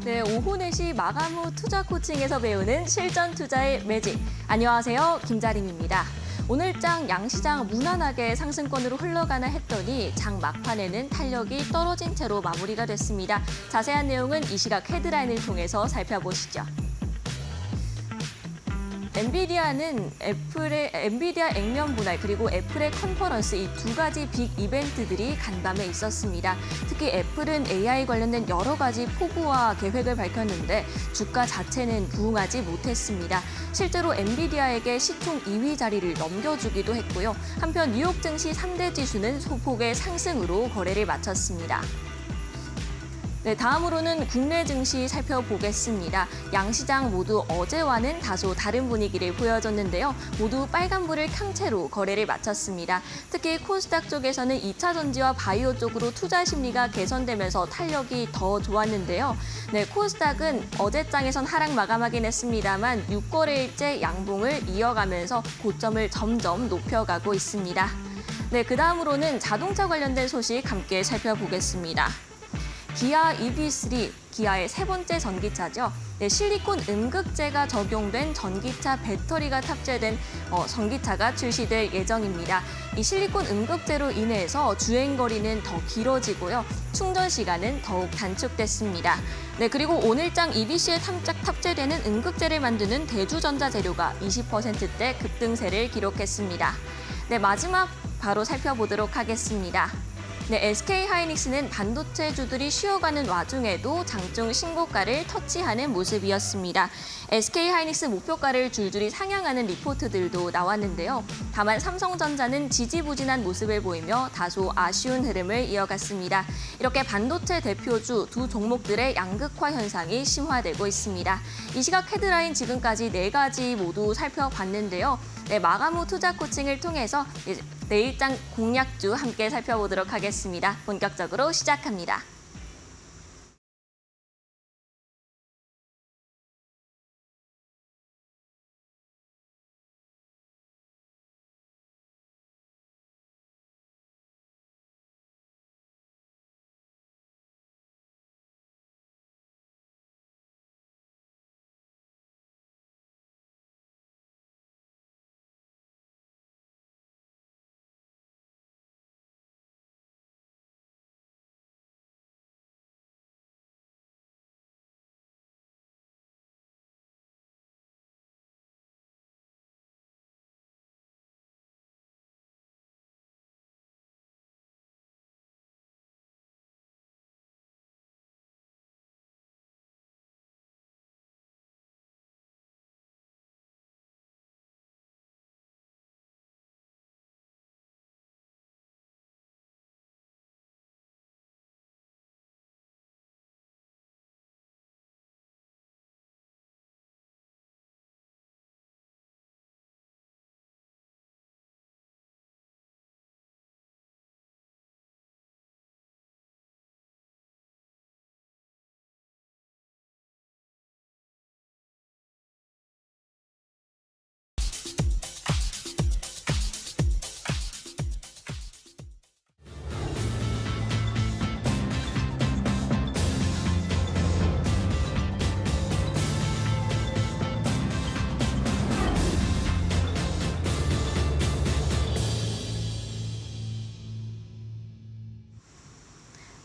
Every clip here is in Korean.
네, 오후 4시 마감 후 투자 코칭에서 배우는 실전 투자의 매직. 안녕하세요, 김자림입니다. 오늘 장 양시장 무난하게 상승권으로 흘러가나 했더니 장 막판에는 탄력이 떨어진 채로 마무리가 됐습니다. 자세한 내용은 이 시각 헤드라인을 통해서 살펴보시죠. 엔비디아는 엔비디아 액면 분할 그리고 애플의 컨퍼런스 이 두 가지 빅 이벤트들이 간밤에 있었습니다. 특히 애플은 AI 관련된 여러 가지 포부와 계획을 밝혔는데 주가 자체는 부응하지 못했습니다. 실제로 엔비디아에게 시총 2위 자리를 넘겨주기도 했고요. 한편 뉴욕 증시 3대 지수는 소폭의 상승으로 거래를 마쳤습니다. 네, 다음으로는 국내 증시 살펴보겠습니다. 양시장 모두 어제와는 다소 다른 분위기를 보여줬는데요. 모두 빨간불을 켠 채로 거래를 마쳤습니다. 특히 코스닥 쪽에서는 2차 전지와 바이오 쪽으로 투자 심리가 개선되면서 탄력이 더 좋았는데요. 네, 코스닥은 어제 장에선 하락 마감하긴 했습니다만 6거래일째 양봉을 이어가면서 고점을 점점 높여가고 있습니다. 네, 그다음으로는 자동차 관련된 소식 함께 살펴보겠습니다. 기아 EV3, 기아의 세 번째 전기차죠. 네, 실리콘 음극재가 적용된 전기차 배터리가 탑재된 전기차가 출시될 예정입니다. 이 실리콘 음극재로 인해서 주행거리는 더 길어지고요. 충전 시간은 더욱 단축됐습니다. 네, 그리고 오늘장 EBC에 탑재되는 음극재를 만드는 대주전자 재료가 20%대 급등세를 기록했습니다. 네, 마지막 바로 살펴보도록 하겠습니다. 네, SK하이닉스는 반도체주들이 쉬어가는 와중에도 장중 신고가를 터치하는 모습이었습니다. SK하이닉스 목표가를 줄줄이 상향하는 리포트들도 나왔는데요. 다만 삼성전자는 지지부진한 모습을 보이며 다소 아쉬운 흐름을 이어갔습니다. 이렇게 반도체 대표주 두 종목들의 양극화 현상이 심화되고 있습니다. 이 시각 헤드라인 지금까지 4가지 모두 살펴봤는데요. 네, 마감 후 투자 코칭을 통해서 내일장 공략주 함께 살펴보도록 하겠습니다. 본격적으로 시작합니다.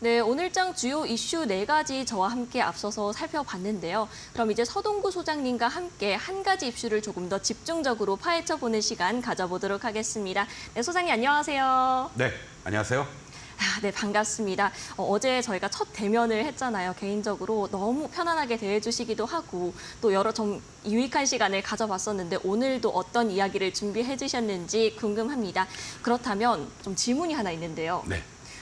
네, 오늘장 주요 이슈 4가지 저와 함께 앞서서 살펴봤는데요. 그럼 이제 서동구 소장님과 함께 한 가지 이슈를 조금 더 집중적으로 파헤쳐보는 시간 가져보도록 하겠습니다. 네, 소장님 안녕하세요. 네, 안녕하세요. 네, 반갑습니다. 어제 저희가 첫 대면을 했잖아요. 개인적으로 너무 편안하게 대해주시기도 하고 또 여러 좀 유익한 시간을 가져봤었는데 오늘도 어떤 이야기를 준비해 주셨는지 궁금합니다. 그렇다면 좀 질문이 하나 있는데요. 네.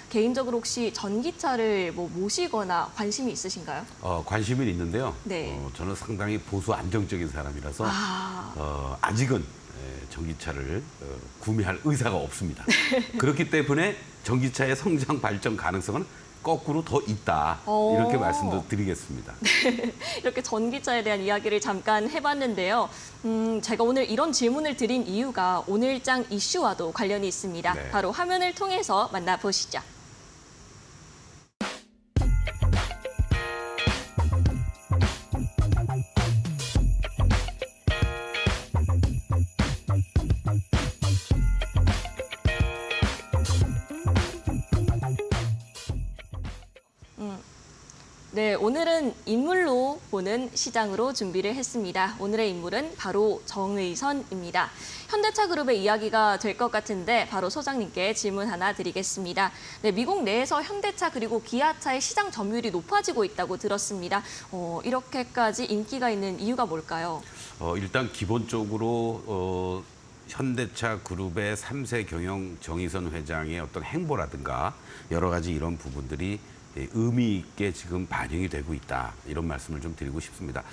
개인적으로 혹시 전기차를 모시거나 관심이 있으신가요? 관심은 있는데요. 네. 저는 상당히 보수 안정적인 사람이라서 아직은 전기차를 구매할 의사가 없습니다. 그렇기 때문에 전기차의 성장 발전 가능성은 거꾸로 더 있다. 이렇게 말씀도 드리겠습니다. 네, 이렇게 전기차에 대한 이야기를 잠깐 해봤는데요. 제가 오늘 이런 질문을 드린 이유가 오늘장 이슈와도 관련이 있습니다. 네. 바로 화면을 통해서 만나보시죠. 네, 오늘은 인물로 보는 시장으로 준비를 했습니다. 오늘의 인물은 바로 정의선입니다. 현대차 그룹의 이야기가 될 것 같은데 바로 소장님께 질문 하나 드리겠습니다. 네, 미국 내에서 현대차 그리고 기아차의 시장 점유율이 높아지고 있다고 들었습니다. 이렇게까지 인기가 있는 이유가 뭘까요? 일단 기본적으로 현대차 그룹의 3세 경영 정의선 회장의 어떤 행보라든가 여러 가지 이런 부분들이 의미 있게 지금 반영이 되고 있다. 이런 말씀을 좀 드리고 싶습니다.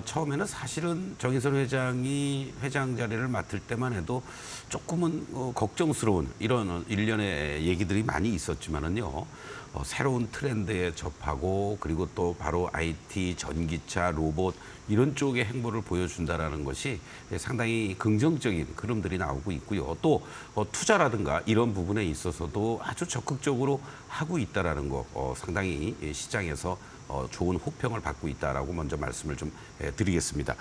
처음에는 사실은 정의선 회장이 회장 자리를 맡을 때만 해도 조금은 걱정스러운 이런 일련의 얘기들이 많이 있었지만은요. 새로운 트렌드에 접하고 그리고 또 바로 IT, 전기차, 로봇 이런 쪽의 행보를 보여준다라는 것이 상당히 긍정적인 흐름들이 나오고 있고요. 또 투자라든가 이런 부분에 있어서도 아주 적극적으로 하고 있다라는 거 상당히 시장에서 좋은 호평을 받고 있다라고 먼저 말씀을 좀 드리겠습니다.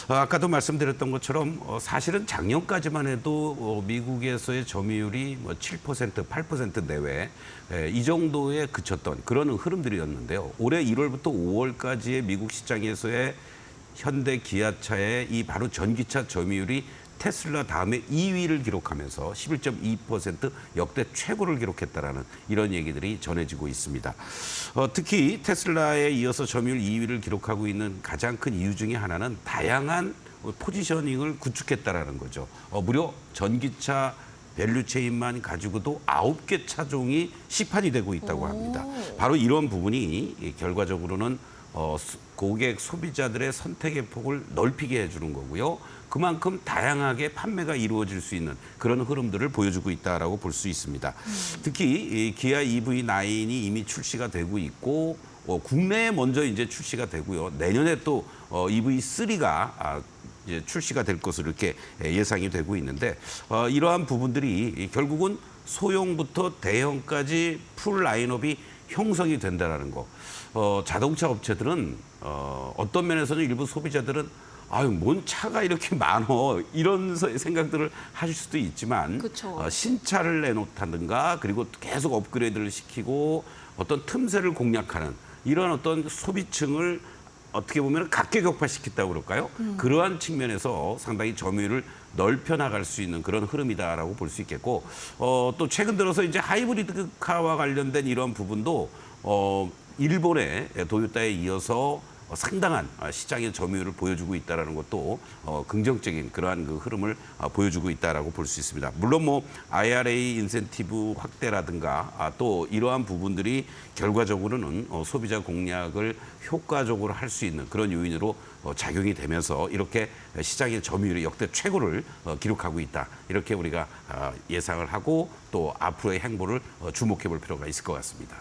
아까도 말씀드렸던 것처럼 사실은 작년까지만 해도 미국에서의 점유율이 7%, 8% 내외 이 정도에 그쳤던 그런 흐름들이었는데요. 올해 1월부터 5월까지의 미국 시장에서의 현대 기아차의 이 바로 전기차 점유율이 테슬라 다음에 2위를 기록하면서 11.2% 역대 최고를 기록했다라는 이런 얘기들이 전해지고 있습니다. 특히 테슬라에 이어서 점유율 2위를 기록하고 있는 가장 큰 이유 중에 하나는 다양한 포지셔닝을 구축했다라는 거죠. 무려 전기차 밸류체인만 가지고도 9개 차종이 시판이 되고 있다고 합니다. 바로 이런 부분이 결과적으로는 고객 소비자들의 선택의 폭을 넓히게 해주는 거고요. 그만큼 다양하게 판매가 이루어질 수 있는 그런 흐름들을 보여주고 있다라고 볼 수 있습니다. 특히 기아 EV9이 이미 출시가 되고 있고 국내에 먼저 이제 출시가 되고요. 내년에 또 EV3가 이제 출시가 될 것으로 이렇게 예상이 되고 있는데 이러한 부분들이 결국은 소형부터 대형까지 풀 라인업이 형성이 된다라는 거. 자동차 업체들은 어떤 면에서는 일부 소비자들은 아유, 뭔 차가 이렇게 많어 이런 생각들을 하실 수도 있지만 신차를 내놓다든가 그리고 계속 업그레이드를 시키고 어떤 틈새를 공략하는 이런 어떤 소비층을 어떻게 보면 각계격파시켰다고 그럴까요? 그러한 측면에서 상당히 점유율을 넓혀 나갈 수 있는 그런 흐름이다라고 볼 수 있겠고 또 최근 들어서 이제 하이브리드카와 관련된 이런 부분도 일본의 도요타에 이어서 상당한 시장의 점유율을 보여주고 있다는 것도 긍정적인 그러한 그 흐름을 보여주고 있다라고 볼 수 있습니다. 물론 뭐 IRA 인센티브 확대라든가 또 이러한 부분들이 결과적으로는 소비자 공략을 효과적으로 할 수 있는 그런 요인으로 작용이 되면서 이렇게 시장의 점유율이 역대 최고를 기록하고 있다. 이렇게 우리가 예상을 하고 또 앞으로의 행보를 주목해 볼 필요가 있을 것 같습니다.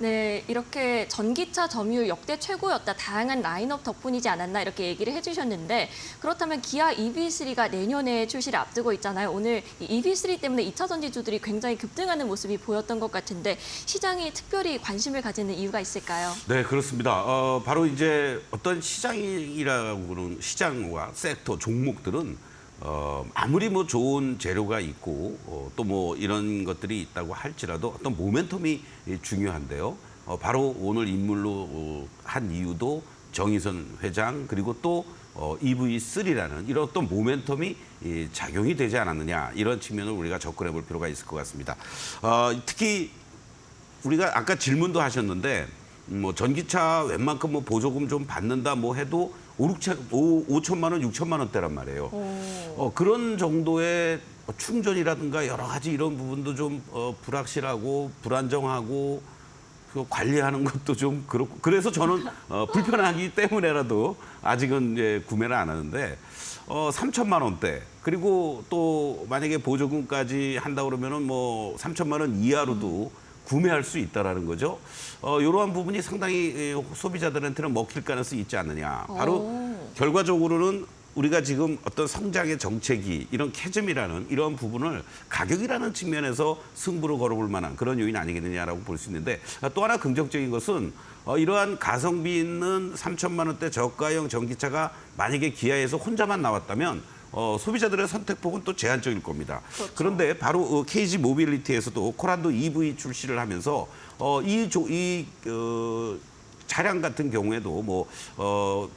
네, 이렇게 전기차 점유율 역대 최고였다. 다양한 라인업 덕분이지 않았나 이렇게 얘기를 해주셨는데 그렇다면 기아 EV3가 내년에 출시를 앞두고 있잖아요. 오늘 이 EV3 때문에 2차 전지주들이 굉장히 급등하는 모습이 보였던 것 같은데 시장이 특별히 관심을 가지는 이유가 있을까요? 네, 그렇습니다. 바로 이제 어떤 시장이라고 그러는 시장과 섹터, 종목들은 아무리 뭐 좋은 재료가 있고 또 뭐 이런 것들이 있다고 할지라도 어떤 모멘텀이 중요한데요. 바로 오늘 인물로 한 이유도 정의선 회장 그리고 또 EV3라는 이런 어떤 모멘텀이 작용이 되지 않았느냐 이런 측면을 우리가 접근해 볼 필요가 있을 것 같습니다. 특히 우리가 아까 질문도 하셨는데 뭐 전기차 웬만큼 뭐 보조금 좀 받는다 뭐 해도 5천만 원, 6천만 원대란 말이에요. 그런 정도의 충전이라든가 여러 가지 이런 부분도 좀 불확실하고 불안정하고 관리하는 것도 좀 그렇고 그래서 저는 불편하기 때문에라도 아직은 이제 구매를 안 하는데 3천만 원대 그리고 또 만약에 보조금까지 한다 그러면은 뭐 3천만 원 이하로도 구매할 수 있다라는 거죠. 이러한 부분이 상당히 소비자들한테는 먹힐 가능성이 있지 않느냐. 바로 결과적으로는 우리가 지금 어떤 성장의 정책이 이런 캐즘이라는 이런 부분을 가격이라는 측면에서 승부를 걸어볼 만한 그런 요인 아니겠느냐라고 볼 수 있는데 또 하나 긍정적인 것은 이러한 가성비 있는 3천만 원대 저가형 전기차가 만약에 기아에서 혼자만 나왔다면 소비자들의 선택폭은 또 제한적일 겁니다. 그렇죠. 그런데 바로 KG 모빌리티에서도 코란도 EV 출시를 하면서 차량 같은 경우에도 뭐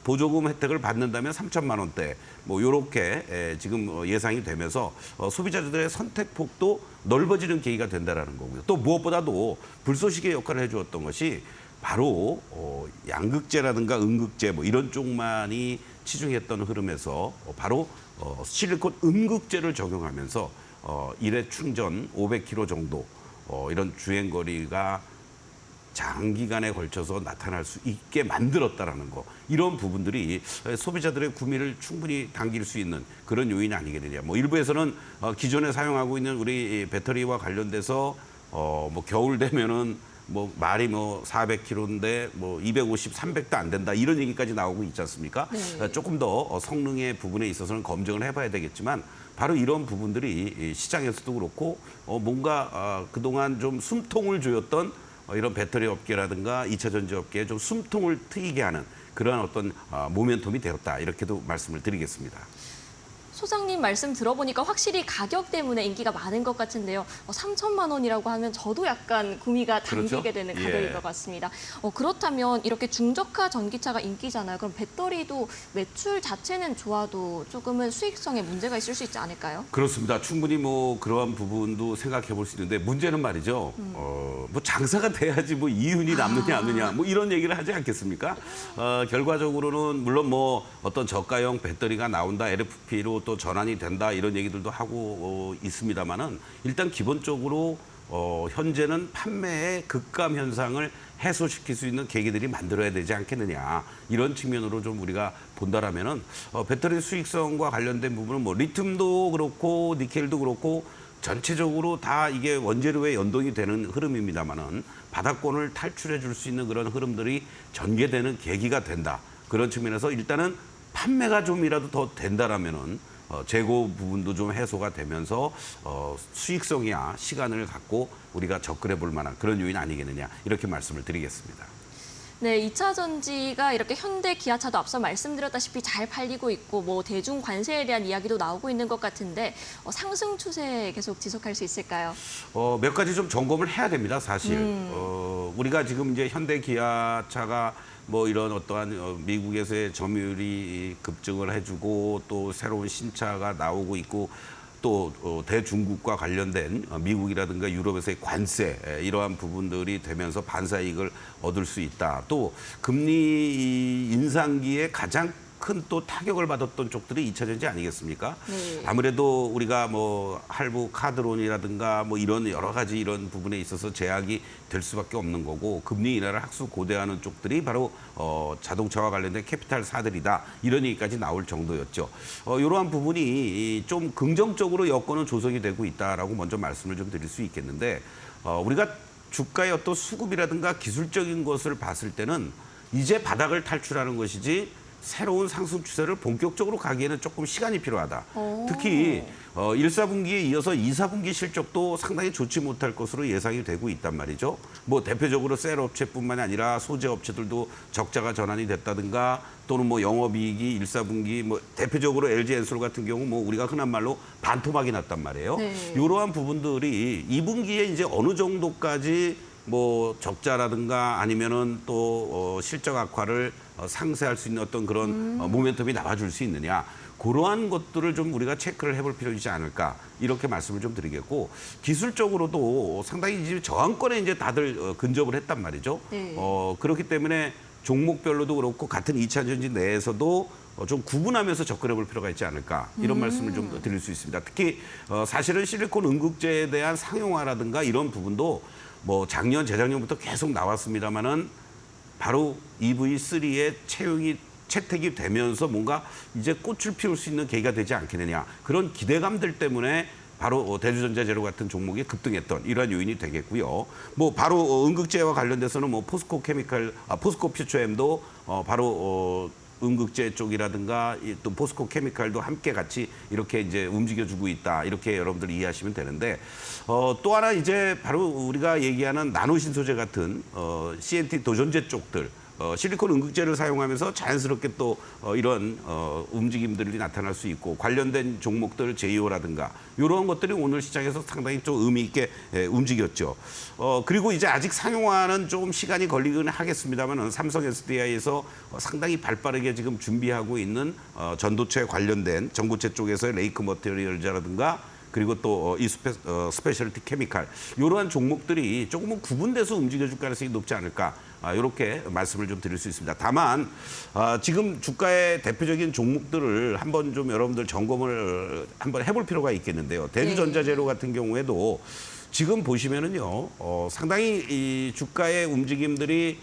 보조금 혜택을 받는다면 3천만 원대 뭐 요렇게 지금 예상이 되면서 소비자들의 선택폭도 넓어지는 계기가 된다라는 거고요. 또 무엇보다도 불쏘시개 역할을 해주었던 것이 바로 양극재라든가 음극재 뭐 이런 쪽만이 치중했던 흐름에서 바로 실리콘 음극재를 적용하면서 일회 충전 500km 정도 이런 주행거리가 장기간에 걸쳐서 나타날 수 있게 만들었다라는 거. 이런 부분들이 소비자들의 구매를 충분히 당길 수 있는 그런 요인이 아니겠느냐. 뭐 일부에서는 기존에 사용하고 있는 우리 배터리와 관련돼서 뭐 겨울 되면은 뭐 말이 뭐 400km인데 뭐 250, 300도 안 된다 이런 얘기까지 나오고 있지 않습니까? 네. 조금 더 성능의 부분에 있어서는 검증을 해봐야 되겠지만 바로 이런 부분들이 시장에서도 그렇고 뭔가 그동안 좀 숨통을 조였던 이런 배터리 업계라든가 2차 전지 업계에 좀 숨통을 트이게 하는 그러한 어떤 모멘텀이 되었다 이렇게도 말씀을 드리겠습니다. 소장님 말씀 들어보니까 확실히 가격 때문에 인기가 많은 것 같은데요. 3천만 원이라고 하면 저도 약간 구미가 당기게 그렇죠? 되는 가격일 예. 것 같습니다. 그렇다면 이렇게 중저가 전기차가 인기잖아요. 그럼 배터리도 매출 자체는 좋아도 조금은 수익성에 문제가 있을 수 있지 않을까요? 그렇습니다. 충분히 뭐 그러한 부분도 생각해 볼 수 있는데 문제는 말이죠. 뭐 장사가 돼야지 뭐 이윤이 남느냐 안 느냐 뭐 이런 얘기를 하지 않겠습니까? 결과적으로는 물론 뭐 어떤 저가형 배터리가 나온다 LFP로 또 전환이 된다 이런 얘기들도 하고 있습니다만은 일단 기본적으로 현재는 판매의 급감 현상을 해소시킬 수 있는 계기들이 만들어야 되지 않겠느냐 이런 측면으로 좀 우리가 본다라면은 배터리 수익성과 관련된 부분은 뭐 리튬도 그렇고 니켈도 그렇고 전체적으로 다 이게 원재료에 연동이 되는 흐름입니다만은 바닥권을 탈출해 줄 수 있는 그런 흐름들이 전개되는 계기가 된다 그런 측면에서 일단은 판매가 좀이라도 더 된다라면은 재고 부분도 좀 해소가 되면서 수익성이야 시간을 갖고 우리가 접근해 볼 만한 그런 요인 아니겠느냐 이렇게 말씀을 드리겠습니다. 네, 2차 전지가 이렇게 현대, 기아차도 앞서 말씀드렸다시피 잘 팔리고 있고 뭐 대중 관세에 대한 이야기도 나오고 있는 것 같은데 상승 추세 계속 지속할 수 있을까요? 몇 가지 좀 점검을 해야 됩니다, 사실. 우리가 지금 이제 현대, 기아차가 뭐 이런 어떠한 미국에서의 점유율이 급증을 해주고 또 새로운 신차가 나오고 있고 또 대중국과 관련된 미국이라든가 유럽에서의 관세 이러한 부분들이 되면서 반사이익을 얻을 수 있다. 또 금리 인상기에 가장 큰 또 타격을 받았던 쪽들이 2차 전지 아니겠습니까? 네. 아무래도 우리가 뭐 할부 카드론이라든가 뭐 이런 여러 가지 이런 부분에 있어서 제약이 될 수밖에 없는 거고 금리 인하를 학수 고대하는 쪽들이 바로 자동차와 관련된 캐피탈사들이다 이런 얘기까지 나올 정도였죠. 이러한 부분이 좀 긍정적으로 여건은 조성이 되고 있다라고 먼저 말씀을 좀 드릴 수 있겠는데 우리가 주가의 어떤 수급이라든가 기술적인 것을 봤을 때는 이제 바닥을 탈출하는 것이지 새로운 상승 추세를 본격적으로 가기에는 조금 시간이 필요하다. 특히 1, 4분기에 이어서 2, 4분기 실적도 상당히 좋지 못할 것으로 예상이 되고 있단 말이죠. 뭐 대표적으로 셀 업체뿐만 아니라 소재 업체들도 적자가 전환이 됐다든가 또는 뭐 영업이익이 1, 4분기 뭐 대표적으로 LG 엔솔 같은 경우 뭐 우리가 흔한 말로 반토막이 났단 말이에요. 네. 이러한 부분들이 2분기에 이제 어느 정도까지 뭐 적자라든가 아니면은 또 실적 악화를 상쇄할 수 있는 어떤 그런 모멘텀이 나와줄 수 있느냐 그러한 것들을 좀 우리가 체크를 해볼 필요가 있지 않을까 이렇게 말씀을 좀 드리겠고 기술적으로도 상당히 이제 저항권에 이제 다들 근접을 했단 말이죠. 네. 그렇기 때문에 종목별로도 그렇고 같은 2차 전지 내에서도 좀 구분하면서 접근해 볼 필요가 있지 않을까 이런 말씀을 좀 드릴 수 있습니다. 특히 사실은 실리콘 음극재에 대한 상용화라든가 이런 부분도 뭐 작년, 재작년부터 계속 나왔습니다만은 바로 EV3의 채택이 되면서 뭔가 이제 꽃을 피울 수 있는 계기가 되지 않겠느냐 그런 기대감들 때문에 바로 대주전자재료 같은 종목이 급등했던 이러한 요인이 되겠고요. 뭐 바로 음극재와 관련돼서는 뭐 포스코 퓨처엠도 바로 음극재 쪽이라든가 또 포스코 케미칼도 함께 같이 이렇게 이제 움직여주고 있다 이렇게 여러분들 이해하시면 되는데 또 하나 이제 바로 우리가 얘기하는 나노 신소재 같은 CNT 도전제 쪽들 실리콘 응급제를 사용하면서 자연스럽게 또 이런 움직임들이 나타날 수 있고 관련된 종목들 제이오라든가 이런 것들이 오늘 시장에서 상당히 좀 의미 있게 움직였죠. 그리고 이제 아직 상용화는 좀 시간이 걸리긴 하겠습니다만은 삼성 SDI에서 상당히 발빠르게 지금 준비하고 있는 전도체 관련된 전고체 쪽에서의 레이크 머티리얼즈라든가 그리고 또 이 스페셜티 케미칼 이러한 종목들이 조금은 구분돼서 움직여줄 가능성이 높지 않을까 이렇게 말씀을 좀 드릴 수 있습니다. 다만 지금 주가의 대표적인 종목들을 한번 좀 여러분들 점검을 한번 해볼 필요가 있겠는데요. 대주전자재료 같은 경우에도 지금 보시면은요 상당히 이 주가의 움직임들이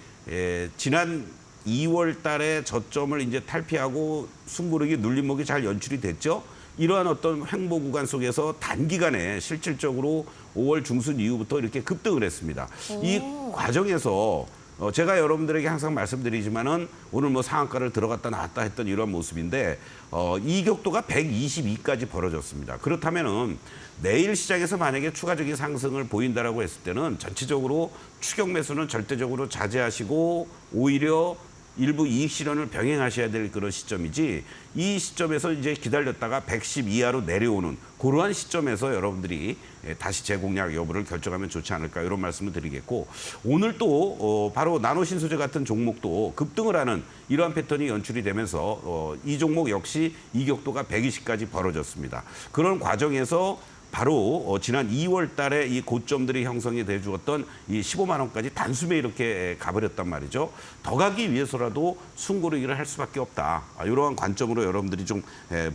지난 2월 달에 저점을 이제 탈피하고 숨고르기 눌림목이 잘 연출이 됐죠. 이러한 어떤 횡보 구간 속에서 단기간에 실질적으로 5월 중순 이후부터 이렇게 급등을 했습니다. 이 과정에서 제가 여러분들에게 항상 말씀드리지만은 오늘 뭐 상한가를 들어갔다 나왔다 했던 이런 모습인데 이 격도가 122까지 벌어졌습니다. 그렇다면은 내일 시장에서 만약에 추가적인 상승을 보인다라고 했을 때는 전체적으로 추격 매수는 절대적으로 자제하시고 오히려 일부 이익 실현을 병행하셔야 될 그런 시점이지 이 시점에서 이제 기다렸다가 110 이하로 내려오는 그러한 시점에서 여러분들이 다시 재공략 여부를 결정하면 좋지 않을까 이런 말씀을 드리겠고 오늘 또 바로 나노신소재 같은 종목도 급등을 하는 이러한 패턴이 연출이 되면서 이 종목 역시 이격도가 120까지 벌어졌습니다. 그런 과정에서 바로 지난 2월 달에 이 고점들이 형성이 돼 주었던 이 15만 원까지 단숨에 이렇게 가버렸단 말이죠. 더 가기 위해서라도 숨고르기를 할 수밖에 없다. 이러한 관점으로 여러분들이 좀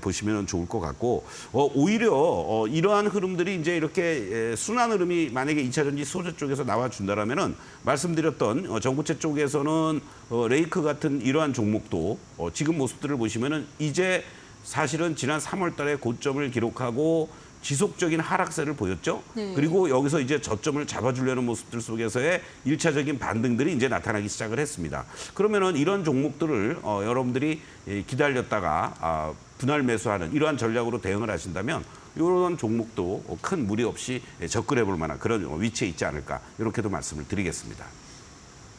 보시면 좋을 것 같고 오히려 이러한 흐름들이 이제 이렇게 순환 흐름이 만약에 2차 전지 소재 쪽에서 나와 준다라면은 말씀드렸던 전고체 쪽에서는 레이크 같은 이러한 종목도 지금 모습들을 보시면은 이제 사실은 지난 3월 달에 고점을 기록하고 지속적인 하락세를 보였죠. 네. 그리고 여기서 이제 저점을 잡아주려는 모습들 속에서의 1차적인 반등들이 이제 나타나기 시작을 했습니다. 그러면은 이런 종목들을 여러분들이 기다렸다가 분할 매수하는 이러한 전략으로 대응을 하신다면 이런 종목도 큰 무리 없이 접근해 볼 만한 그런 위치에 있지 않을까 이렇게도 말씀을 드리겠습니다.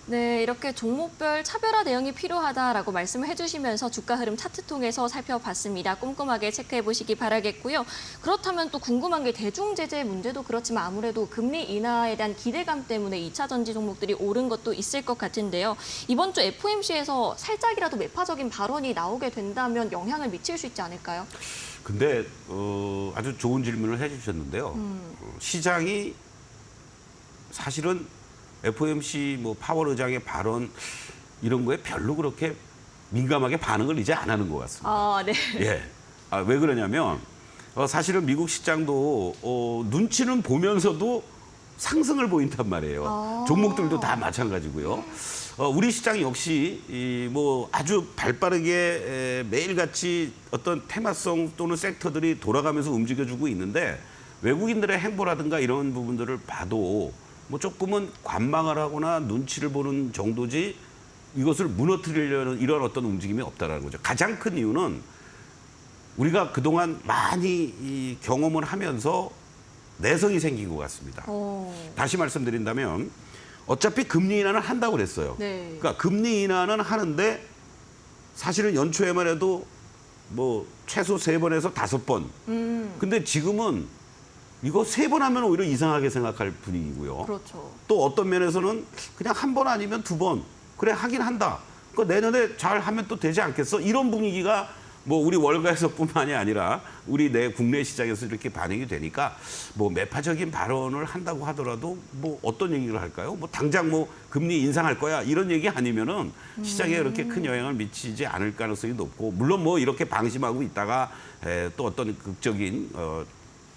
네, 이렇게 종목별 차별화 대응이 필요하다라고 말씀을 해주시면서 주가 흐름 차트 통해서 살펴봤습니다. 꼼꼼하게 체크해 보시기 바라겠고요. 그렇다면 또 궁금한 게 대중제재 문제도 그렇지만 아무래도 금리 인하에 대한 기대감 때문에 2차 전지 종목들이 오른 것도 있을 것 같은데요. 이번 주 FOMC에서 살짝이라도 매파적인 발언이 나오게 된다면 영향을 미칠 수 있지 않을까요? 근데 아주 좋은 질문을 해주셨는데요. 시장이 사실은 FOMC 뭐 파월 의장의 발언 이런 거에 별로 그렇게 민감하게 반응을 이제 안 하는 것 같습니다. 아, 네. 예. 왜 그러냐면 사실은 미국 시장도 눈치는 보면서도 상승을 보인단 말이에요. 종목들도 다 마찬가지고요. 우리 시장 역시 뭐 아주 발빠르게 매일같이 어떤 테마성 또는 섹터들이 돌아가면서 움직여주고 있는데 외국인들의 행보라든가 이런 부분들을 봐도 뭐 조금은 관망을 하거나 눈치를 보는 정도지 이것을 무너뜨리려는 이런 어떤 움직임이 없다라는 거죠. 가장 큰 이유는 우리가 그동안 많이 이 경험을 하면서 내성이 생긴 것 같습니다. 다시 말씀드린다면 어차피 금리 인하는 한다고 그랬어요. 네. 그러니까 금리 인하는 하는데 사실은 연초에만 해도 뭐 최소 3번에서 5번. 근데 지금은 이거 3번 하면 오히려 이상하게 생각할 분위기고요. 그렇죠. 또 어떤 면에서는 그냥 1번 아니면 2번. 그래 하긴 한다. 그러니까 내년에 잘 하면 또 되지 않겠어? 이런 분위기가 뭐 우리 월가에서뿐만이 아니라 우리 내 국내 시장에서 이렇게 반영이 되니까 뭐 매파적인 발언을 한다고 하더라도 뭐 어떤 얘기를 할까요? 뭐 당장 뭐 금리 인상할 거야 이런 얘기 아니면은 시장에 그렇게 큰 영향을 미치지 않을 가능성이 높고 물론 뭐 이렇게 방심하고 있다가 또 어떤 극적인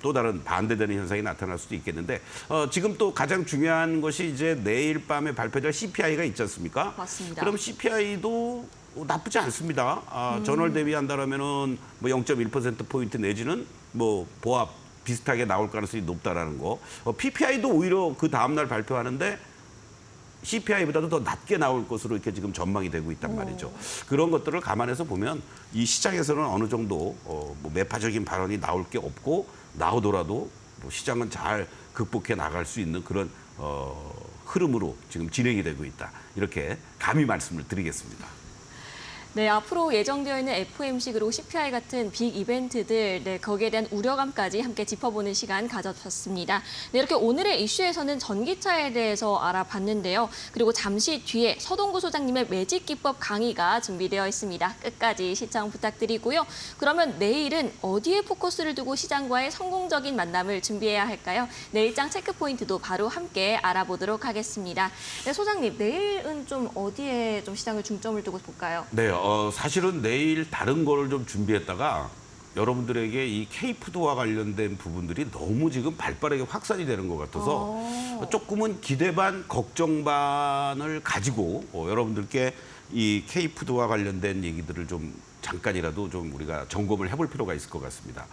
또 다른 반대되는 현상이 나타날 수도 있겠는데 지금 또 가장 중요한 것이 이제 내일 밤에 발표될 CPI가 있지 않습니까? 맞습니다. 그럼 CPI도 나쁘지 않습니다. 전월 대비한다라면은 뭐 0.1%포인트 내지는 뭐 보합 비슷하게 나올 가능성이 높다라는 거. PPI도 오히려 그 다음날 발표하는데 CPI보다도 더 낮게 나올 것으로 이렇게 지금 전망이 되고 있단 말이죠. 그런 것들을 감안해서 보면 이 시장에서는 어느 정도 뭐 매파적인 발언이 나올 게 없고 나오더라도 뭐 시장은 잘 극복해 나갈 수 있는 그런 흐름으로 지금 진행이 되고 있다. 이렇게 감히 말씀을 드리겠습니다. 네, 앞으로 예정되어 있는 FOMC 그리고 CPI 같은 빅 이벤트들, 네, 거기에 대한 우려감까지 함께 짚어보는 시간 가졌습니다. 네, 이렇게 오늘의 이슈에서는 전기차에 대해서 알아봤는데요. 그리고 잠시 뒤에 서동구 소장님의 매직 기법 강의가 준비되어 있습니다. 끝까지 시청 부탁드리고요. 그러면 내일은 어디에 포커스를 두고 시장과의 성공적인 만남을 준비해야 할까요? 내일장 체크 포인트도 바로 함께 알아보도록 하겠습니다. 네, 소장님, 내일은 좀 어디에 좀 시장을 중점을 두고 볼까요? 네, 사실은 내일 다른 거를 좀 준비했다가 여러분들에게 이 K푸드와 관련된 부분들이 너무 지금 발빠르게 확산이 되는 것 같아서 조금은 기대 반, 걱정 반을 가지고 여러분들께 이 K푸드와 관련된 얘기들을 좀 잠깐이라도 좀 우리가 점검을 해볼 필요가 있을 것 같습니다.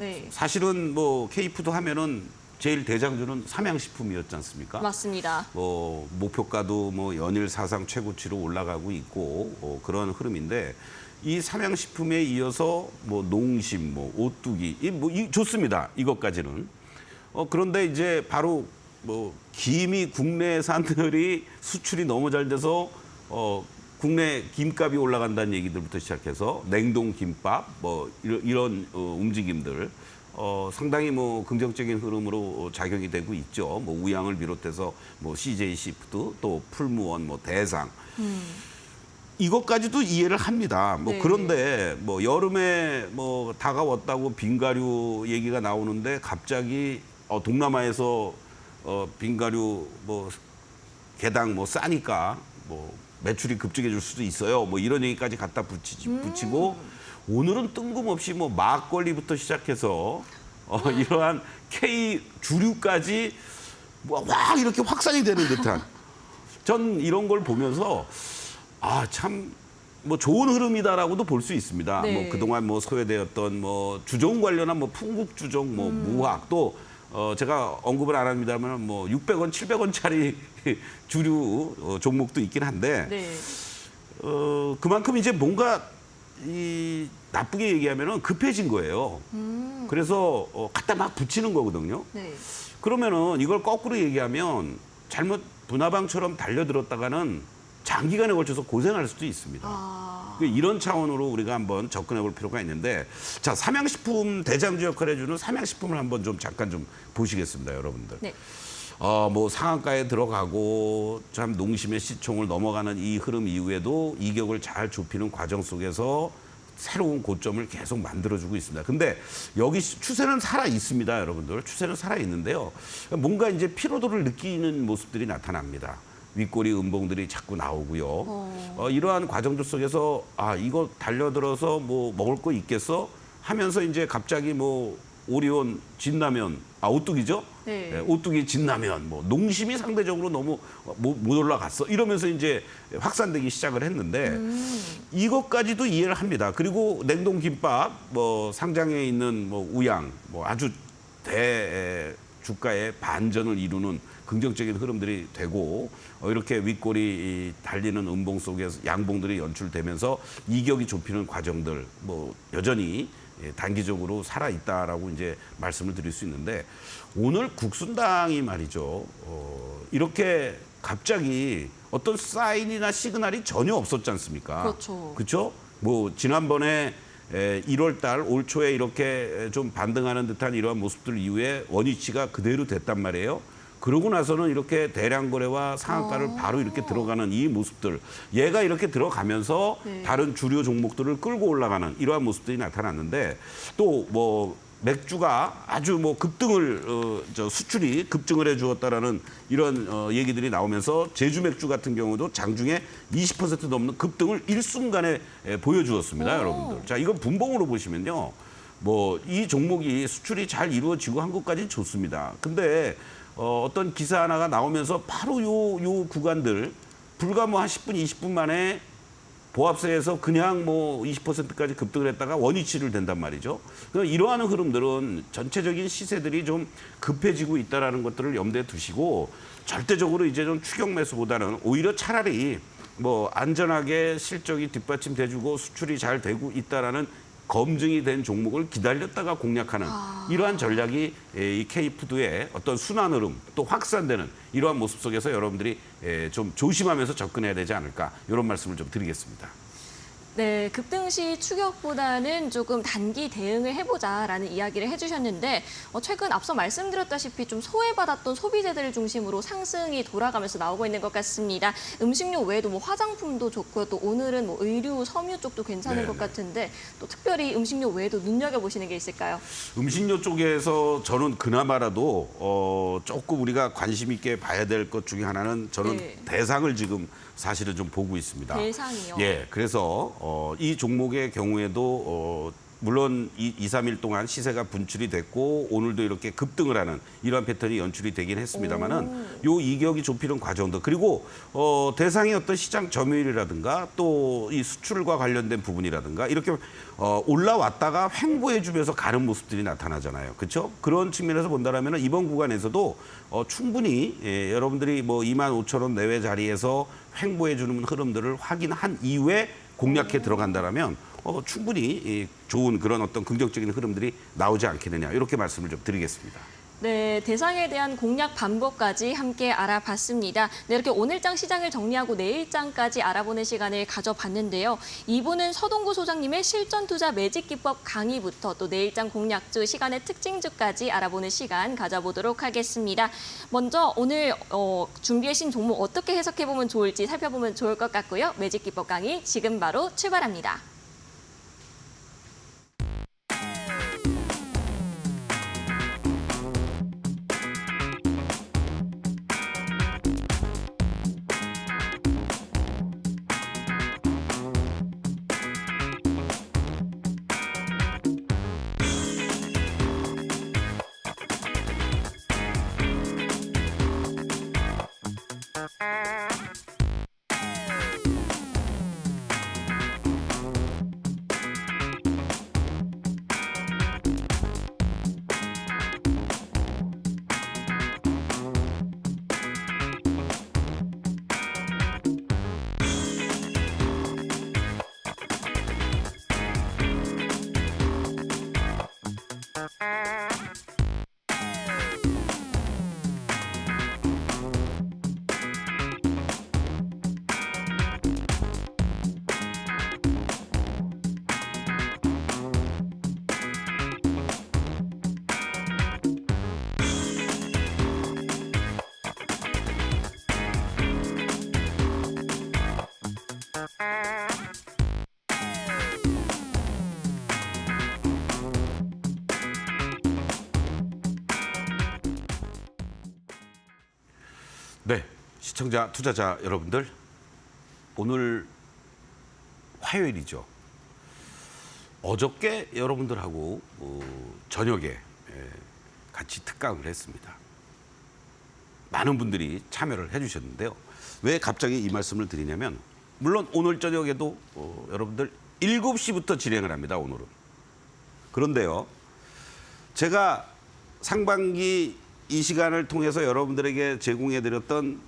네. 사실은 뭐 K푸드 하면은 제일 대장주는 삼양식품이었지 않습니까? 맞습니다. 목표가도 뭐 연일 사상 최고치로 올라가고 있고 그런 흐름인데 이 삼양식품에 이어서 뭐 농심, 뭐 오뚜기, 좋습니다. 이것까지는. 그런데 이제 바로 뭐 김이 국내산들이 수출이 너무 잘 돼서 국내 김값이 올라간다는 얘기들부터 시작해서 냉동 김밥 뭐 이런 움직임들. 상당히 뭐 긍정적인 흐름으로 작용이 되고 있죠. 뭐 우양을 비롯해서 뭐 CJ 시푸드 또 풀무원 뭐 대상 이것까지도 이해를 합니다. 뭐 네. 그런데 뭐 여름에 뭐 다가왔다고 빙가류 얘기가 나오는데 갑자기 동남아에서 빙가류 뭐 개당 뭐 싸니까 뭐 매출이 급증해 줄 수도 있어요. 뭐 이런 얘기까지 갖다 붙이고 오늘은 뜬금없이 뭐 막걸리부터 시작해서 이러한 K 주류까지 막 이렇게 확산이 되는 듯한 전 이런 걸 보면서 참 뭐 좋은 흐름이다라고도 볼 수 있습니다. 네. 뭐 그동안 뭐 소외되었던 뭐 주종 관련한 뭐 풍국 주종 뭐 무학 또 제가 언급을 안 합니다만 뭐 600원, 700원짜리 주류 종목도 있긴 한데 네. 그만큼 이제 뭔가 나쁘게 얘기하면은 급해진 거예요. 그래서 갖다 막 붙이는 거거든요. 네. 그러면은 이걸 거꾸로 얘기하면 잘못 분화방처럼 달려들었다가는 장기간에 걸쳐서 고생할 수도 있습니다. 이런 차원으로 우리가 한번 접근해 볼 필요가 있는데 자, 삼양식품 대장주 역할을 해주는 삼양식품을 한번 좀 잠깐 좀 보시겠습니다, 여러분들. 네. 뭐 상한가에 들어가고 참 농심의 시총을 넘어가는 이 흐름 이후에도 이격을 잘 좁히는 과정 속에서 새로운 고점을 계속 만들어주고 있습니다. 근데 여기 추세는 살아 있습니다, 여러분들. 추세는 살아 있는데요. 뭔가 이제 피로도를 느끼는 모습들이 나타납니다. 윗꼬리 음봉들이 자꾸 나오고요. 이러한 과정들 속에서 이거 달려들어서 뭐 먹을 거 있겠어? 하면서 이제 갑자기 뭐 오리온 진라면, 오뚜기죠? 네. 네, 오뚜기 진라면, 뭐 농심이 상대적으로 너무 못 올라갔어. 이러면서 이제 확산되기 시작을 했는데 이것까지도 이해를 합니다. 그리고 냉동 김밥, 뭐 상장에 있는 뭐 우양, 뭐 아주 주가의 반전을 이루는 긍정적인 흐름들이 되고 이렇게 윗골이 달리는 음봉 속에서 양봉들이 연출되면서 이격이 좁히는 과정들 뭐 여전히 단기적으로 살아 있다라고 이제 말씀을 드릴 수 있는데 오늘 국순당이 말이죠. 이렇게 갑자기 어떤 사인이나 시그널이 전혀 없었지 않습니까? 그렇죠. 그렇죠? 뭐 지난번에 1월 달 올 초에 이렇게 좀 반등하는 듯한 이러한 모습들 이후에 원위치가 그대로 됐단 말이에요. 그러고 나서는 이렇게 대량 거래와 상한가를 바로 이렇게 들어가는 이 모습들, 얘가 이렇게 들어가면서 네. 다른 주류 종목들을 끌고 올라가는 이러한 모습들이 나타났는데 또 뭐 맥주가 아주 뭐 급등을 수출이 급증을 해주었다라는 이런 얘기들이 나오면서 제주 맥주 같은 경우도 장중에 20% 넘는 급등을 일순간에 보여주었습니다, 여러분들. 자, 이건 분봉으로 보시면요, 뭐 이 종목이 수출이 잘 이루어지고 한 것까지는 좋습니다. 근데 어떤 기사 하나가 나오면서 바로 요 구간들 불과 뭐 한 10분, 20분 만에 보합세에서 그냥 뭐 20%까지 급등을 했다가 원위치를 된단 말이죠. 이러한 흐름들은 전체적인 시세들이 좀 급해지고 있다라는 것들을 염두에 두시고 절대적으로 이제 좀 추격 매수보다는 오히려 차라리 뭐 안전하게 실적이 뒷받침돼주고 수출이 잘 되고 있다라는 검증이 된 종목을 기다렸다가 공략하는 이러한 전략이 이 K푸드의 어떤 순환 흐름 또 확산되는 이러한 모습 속에서 여러분들이 좀 조심하면서 접근해야 되지 않을까 이런 말씀을 좀 드리겠습니다. 네, 급등시 추격보다는 조금 단기 대응을 해보자라는 이야기를 해주셨는데 최근 앞서 말씀드렸다시피 좀 소외받았던 소비재들을 중심으로 상승이 돌아가면서 나오고 있는 것 같습니다. 음식료 외에도 뭐 화장품도 좋고요. 또 오늘은 뭐 의류, 섬유 쪽도 괜찮은 네네. 것 같은데 또 특별히 음식료 외에도 눈여겨보시는 게 있을까요? 음식료 쪽에서 저는 그나마라도 조금 우리가 관심 있게 봐야 될 것 중에 하나는 저는 네. 대상을 지금 사실은 좀 보고 있습니다. 대상이요? 예, 그래서 이 종목의 경우에도 물론 2-3일 동안 시세가 분출이 됐고 오늘도 이렇게 급등을 하는 이러한 패턴이 연출이 되긴 했습니다만은 요 이격이 좁히는 과정도 그리고 대상의 어떤 시장 점유율이라든가 또 이 수출과 관련된 부분이라든가 이렇게 올라왔다가 횡보해주면서 가는 모습들이 나타나잖아요. 그렇죠? 그런 측면에서 본다라면 이번 구간에서도 충분히 여러분들이 뭐 25,000원 내외 자리에서 횡보해주는 흐름들을 확인한 이후에 공략해 들어간다라면 충분히 좋은 그런 어떤 긍정적인 흐름들이 나오지 않겠느냐 이렇게 말씀을 좀 드리겠습니다. 네, 대상에 대한 공략 방법까지 함께 알아봤습니다. 네, 이렇게 오늘장 시장을 정리하고 내일장까지 알아보는 시간을 가져봤는데요. 2부는 서동구 소장님의 실전 투자 매직 기법 강의부터 또 내일장 공략주, 시간의 특징주까지 알아보는 시간 가져보도록 하겠습니다. 먼저 오늘 준비하신 종목 어떻게 해석해보면 좋을지 살펴보면 좋을 것 같고요. 매직 기법 강의 지금 바로 출발합니다. 네, 시청자, 투자자 여러분들, 오늘 화요일이죠. 어저께 여러분들하고 저녁에 같이 특강을 했습니다. 많은 분들이 참여를 해주셨는데요. 왜 갑자기 이 말씀을 드리냐면 물론 오늘 저녁에도 여러분들 7시부터 진행을 합니다. 오늘은. 그런데요. 제가 상반기 이 시간을 통해서 여러분들에게 제공해드렸던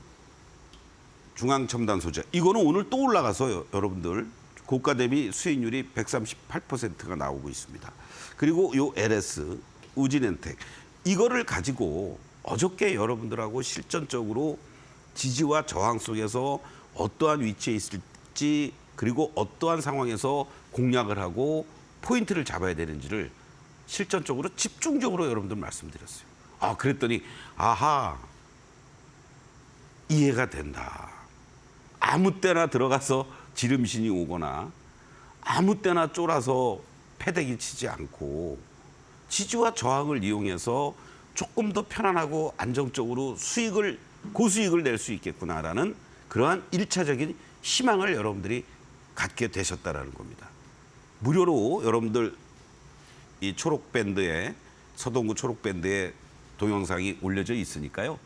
중앙첨단 소재. 이거는 오늘 또 올라가서 여러분들 고가 대비 수익률이 138%가 나오고 있습니다. 그리고 요 LS, 우진엔텍. 이거를 가지고 어저께 여러분들하고 실전적으로 지지와 저항 속에서 어떠한 위치에 있을지 그리고 어떠한 상황에서 공략을 하고 포인트를 잡아야 되는지를 실전적으로 집중적으로 여러분들 말씀드렸어요. 그랬더니 아하 이해가 된다. 아무 때나 들어가서 지름신이 오거나 아무 때나 쫄아서 패대기 치지 않고 지지와 저항을 이용해서 조금 더 편안하고 안정적으로 고수익을 낼 수 있겠구나라는 그러한 1차적인 희망을 여러분들이 갖게 되셨다라는 겁니다. 무료로 여러분들 이 초록밴드에 서동구 초록밴드에 동영상이 올려져 있으니까요.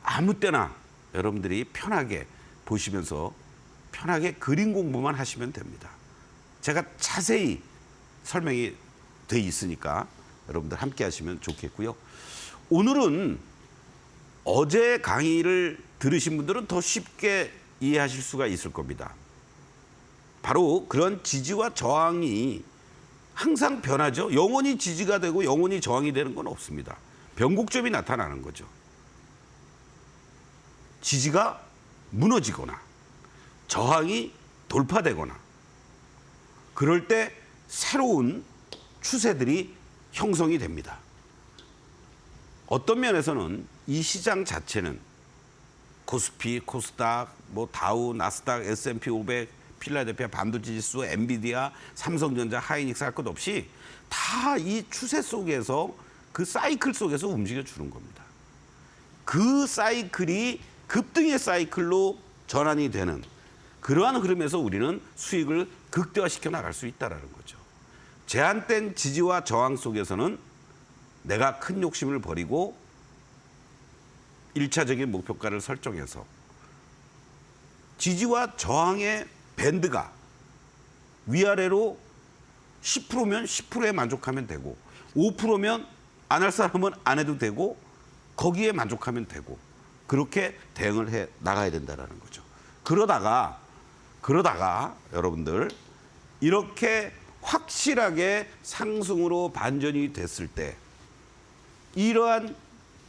아무 때나 여러분들이 편하게 보시면서 편하게 그림 공부만 하시면 됩니다. 제가 자세히 설명이 돼 있으니까 여러분들 함께 하시면 좋겠고요. 오늘은 어제 강의를 들으신 분들은 더 쉽게 이해하실 수가 있을 겁니다. 바로 그런 지지와 저항이 항상 변하죠. 영원히 지지가 되고 영원히 저항이 되는 건 없습니다. 변곡점이 나타나는 거죠. 지지가 무너지거나 저항이 돌파되거나 그럴 때 새로운 추세들이 형성이 됩니다. 어떤 면에서는 이 시장 자체는 코스피, 코스닥, 뭐 다우, 나스닥, S&P 500, 필라델피아 반도체 지수, 엔비디아, 삼성전자, 하이닉스 할 것 없이 다 이 추세 속에서 그 사이클 속에서 움직여 주는 겁니다. 그 사이클이 급등의 사이클로 전환이 되는 그러한 흐름에서 우리는 수익을 극대화시켜 나갈 수 있다는 거죠. 제한된 지지와 저항 속에서는 내가 큰 욕심을 버리고 1차적인 목표가를 설정해서 지지와 저항의 밴드가 위아래로 10%면 10%에 만족하면 되고 5%면 안 할 사람은 안 해도 되고 거기에 만족하면 되고 그렇게 대응을 해 나가야 된다는 거죠. 그러다가 여러분들 이렇게 확실하게 상승으로 반전이 됐을 때 이러한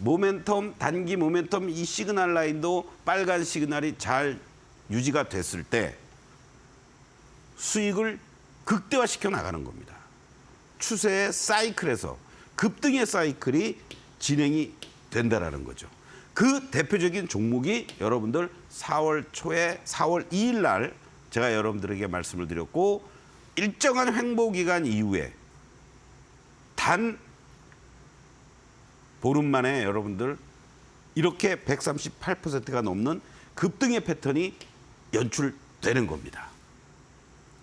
모멘텀, 단기 모멘텀 이 시그널 라인도 빨간 시그널이 잘 유지가 됐을 때 수익을 극대화시켜 나가는 겁니다. 추세의 사이클에서 급등의 사이클이 진행이 된다라는 거죠. 그 대표적인 종목이 여러분들 4월 초에 4월 2일 날 제가 여러분들에게 말씀을 드렸고 일정한 횡보 기간 이후에 단 보름 만에 여러분들 이렇게 138%가 넘는 급등의 패턴이 연출되는 겁니다.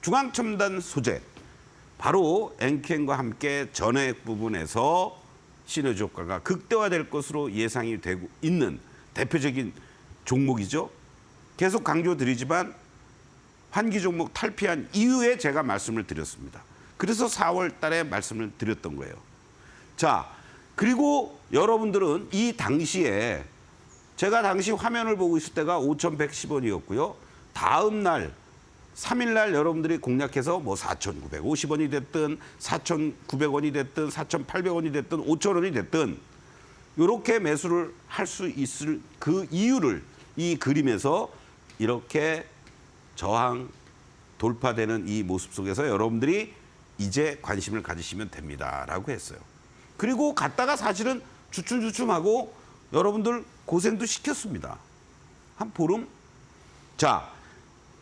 중앙첨단 소재 바로 엔캔과 함께 전해액 부분에서 시너지 효과가 극대화될 것으로 예상이 되고 있는 대표적인 종목이죠. 계속 강조드리지만 환기 종목 탈피한 이후에 제가 말씀을 드렸습니다. 그래서 4월 달에 말씀을 드렸던 거예요. 자, 그리고 여러분들은 이 당시에 제가 당시 화면을 보고 있을 때가 5,110원이었고요. 다음 날 3일 날 여러분들이 공략해서 뭐 4,950원이 됐든 4,900원이 됐든 4,800원이 됐든 5,000원이 됐든 이렇게 매수를 할 수 있을 그 이유를 이 그림에서 이렇게 저항 돌파되는 이 모습 속에서 여러분들이 이제 관심을 가지시면 됩니다라고 했어요. 그리고 갔다가 사실은 주춤주춤하고 여러분들 고생도 시켰습니다. 한 보름. 자,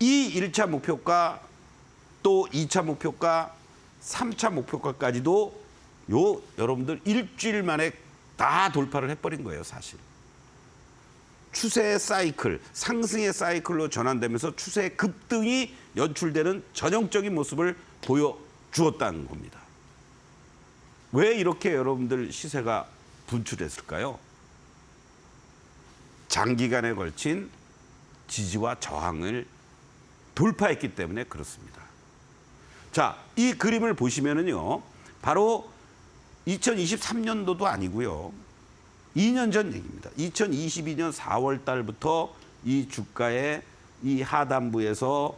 이 1차 목표가 또 2차 목표가 3차 목표가까지도 여러분들 일주일 만에 다 돌파를 해버린 거예요, 사실. 추세의 사이클, 상승의 사이클로 전환되면서 추세의 급등이 연출되는 전형적인 모습을 보여주었다는 겁니다. 왜 이렇게 여러분들 시세가 분출했을까요? 장기간에 걸친 지지와 저항을 돌파했기 때문에 그렇습니다. 자, 이 그림을 보시면은요, 바로 2023년도도 아니고요, 2년 전 얘기입니다. 2022년 4월 달부터 이 주가의 이 하단부에서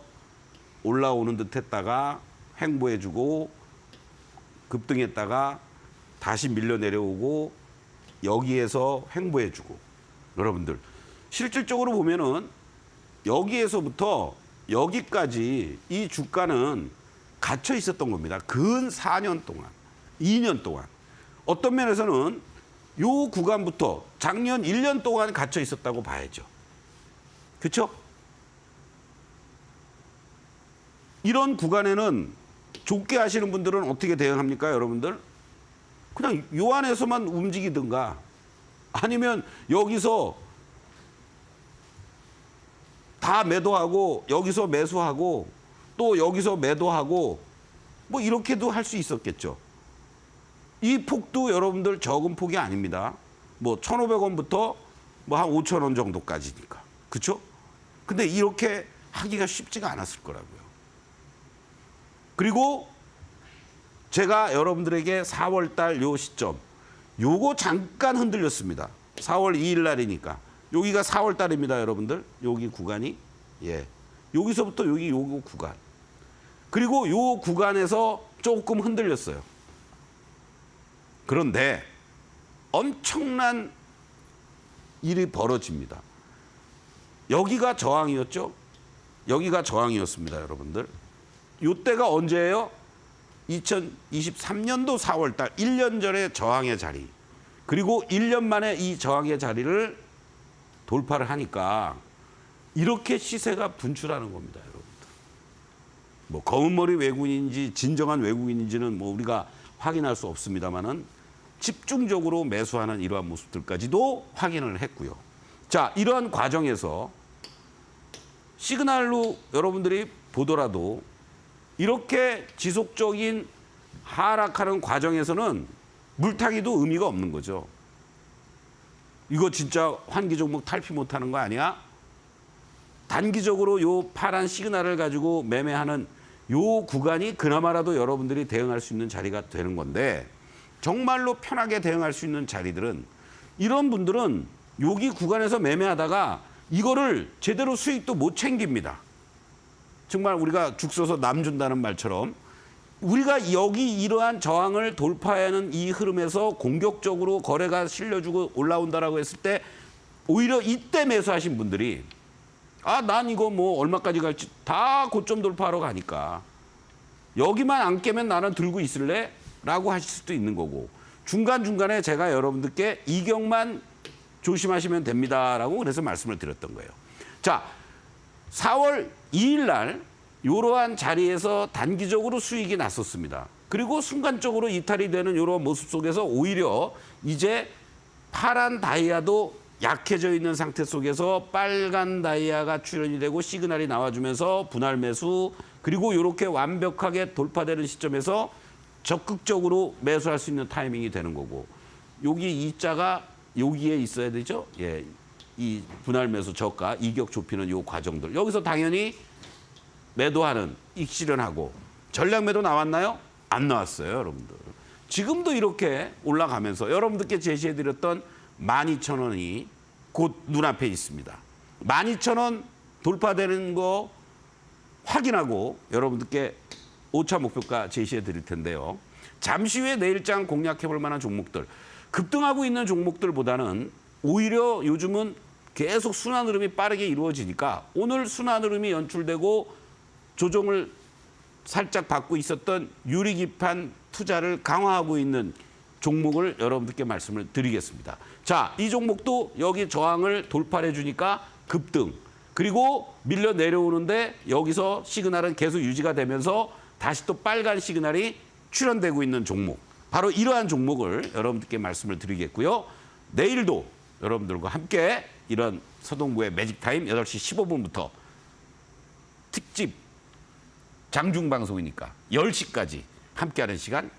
올라오는 듯 했다가 횡보해주고 급등했다가 다시 밀려 내려오고 여기에서 횡보해주고 여러분들 실질적으로 보면은 여기에서부터 여기까지 이 주가는 갇혀 있었던 겁니다. 근 4년 동안, 2년 동안. 어떤 면에서는 요 구간부터 작년 1년 동안 갇혀 있었다고 봐야죠. 그렇죠? 이런 구간에는 좁게 하시는 분들은 어떻게 대응합니까, 여러분들? 그냥 요 안에서만 움직이든가 아니면 여기서 다 매도하고 여기서 매수하고 또 여기서 매도하고 뭐 이렇게도 할 수 있었겠죠. 이 폭도 여러분들 적은 폭이 아닙니다. 뭐 1,500원부터 뭐 한 5,000원 정도까지니까. 그렇죠? 근데 이렇게 하기가 쉽지가 않았을 거라고요. 그리고 제가 여러분들에게 4월 달 요 시점 요거 잠깐 흔들렸습니다. 4월 2일 날이니까. 여기가 4월 달입니다, 여러분들. 여기 구간이. 예. 여기서부터 여기 요거 구간. 그리고 요 구간에서 조금 흔들렸어요. 그런데 엄청난 일이 벌어집니다. 여기가 저항이었죠? 여기가 저항이었습니다, 여러분들. 이때가 언제예요? 2023년도 4월 달, 1년 전에 저항의 자리. 그리고 1년 만에 이 저항의 자리를 돌파를 하니까 이렇게 시세가 분출하는 겁니다, 여러분들. 뭐 검은머리 외국인인지 진정한 외국인인지는 뭐 우리가 확인할 수 없습니다만은 집중적으로 매수하는 이러한 모습들까지도 확인을 했고요. 자, 이러한 과정에서 시그널로 여러분들이 보더라도 이렇게 지속적인 하락하는 과정에서는 물타기도 의미가 없는 거죠. 이거 진짜 환기 종목 탈피 못하는 거 아니야? 단기적으로 요 파란 시그널을 가지고 매매하는 요 구간이 그나마라도 여러분들이 대응할 수 있는 자리가 되는 건데, 정말로 편하게 대응할 수 있는 자리들은 이런 분들은 여기 구간에서 매매하다가 이거를 제대로 수익도 못 챙깁니다. 정말 우리가 죽 써서 남 준다는 말처럼 우리가 여기 이러한 저항을 돌파하는 이 흐름에서 공격적으로 거래가 실려주고 올라온다라고 했을 때 오히려 이때 매수하신 분들이 난 이거 뭐 얼마까지 갈지 다 고점 돌파하러 가니까 여기만 안 깨면 나는 들고 있을래? 라고 하실 수도 있는 거고, 중간중간에 제가 여러분들께 이격만 조심하시면 됩니다라고 그래서 말씀을 드렸던 거예요. 자, 4월 2일 날 이러한 자리에서 단기적으로 수익이 났었습니다. 그리고 순간적으로 이탈이 되는 이런 모습 속에서 오히려 이제 파란 다이아도 약해져 있는 상태 속에서 빨간 다이아가 출현이 되고 시그널이 나와주면서 분할 매수, 그리고 이렇게 완벽하게 돌파되는 시점에서 적극적으로 매수할 수 있는 타이밍이 되는 거고, 여기 이자가 여기에 있어야 되죠. 예, 이 분할 매수 저가 이격 좁히는 요 과정들, 여기서 당연히 매도하는 익실현하고 전략 매도 나왔나요? 안 나왔어요, 여러분들. 지금도 이렇게 올라가면서 여러분들께 제시해드렸던 12,000원이 곧 눈앞에 있습니다. 12,000원 돌파되는 거 확인하고 여러분들께 5차 목표가 제시해 드릴 텐데요. 잠시 후에 내일장 공략해 볼 만한 종목들, 급등하고 있는 종목들보다는 오히려 요즘은 계속 순환 흐름이 빠르게 이루어지니까 오늘 순환 흐름이 연출되고 조정을 살짝 받고 있었던 유리기판 투자를 강화하고 있는 종목을 여러분들께 말씀을 드리겠습니다. 자, 이 종목도 여기 저항을 돌파해 주니까 급등, 그리고 밀려 내려오는데 여기서 시그널은 계속 유지가 되면서 다시 또 빨간 시그널이 출현되고 있는 종목, 바로 이러한 종목을 여러분들께 말씀을 드리겠고요. 내일도 여러분들과 함께 이런 서동구의 매직타임 8시 15분부터 특집 장중 방송이니까 10시까지 함께하는 시간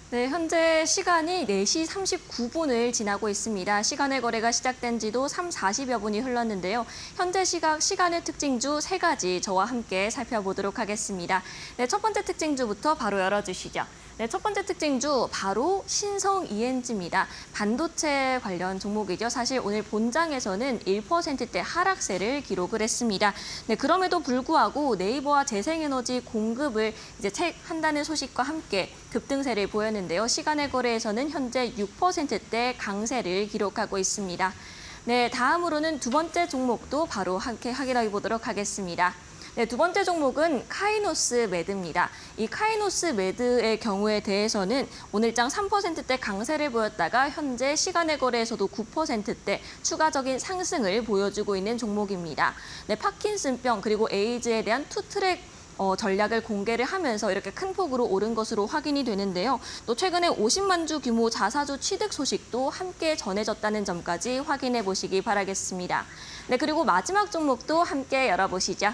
네, 현재 시간이 4시 39분을 지나고 있습니다. 시간의 거래가 시작된 지도 40여 분이 흘렀는데요. 현재 시간의 특징주 3가지 저와 함께 살펴보도록 하겠습니다. 네, 첫 번째 특징주부터 바로 열어주시죠. 네, 첫 번째 특징주 바로 신성 ENG입니다. 반도체 관련 종목이죠. 사실 오늘 본장에서는 1%대 하락세를 기록을 했습니다. 네, 그럼에도 불구하고 네이버와 재생에너지 공급을 이제 한다는 소식과 함께 급등세를 보였는데요. 시간의 거래에서는 현재 6%대 강세를 기록하고 있습니다. 네, 다음으로는 두 번째 종목도 바로 함께 확인해 보도록 하겠습니다. 네, 두 번째 종목은 카이노스 매드입니다. 이 카이노스 매드의 경우에 대해서는 오늘장 3%대 강세를 보였다가 현재 시간의 거래에서도 9%대 추가적인 상승을 보여주고 있는 종목입니다. 네, 파킨슨병 그리고 에이즈에 대한 투트랙 전략을 공개를 하면서 이렇게 큰 폭으로 오른 것으로 확인이 되는데요. 또 최근에 50만 주 규모 자사주 취득 소식도 함께 전해졌다는 점까지 확인해 보시기 바라겠습니다. 네, 그리고 마지막 종목도 함께 열어보시죠.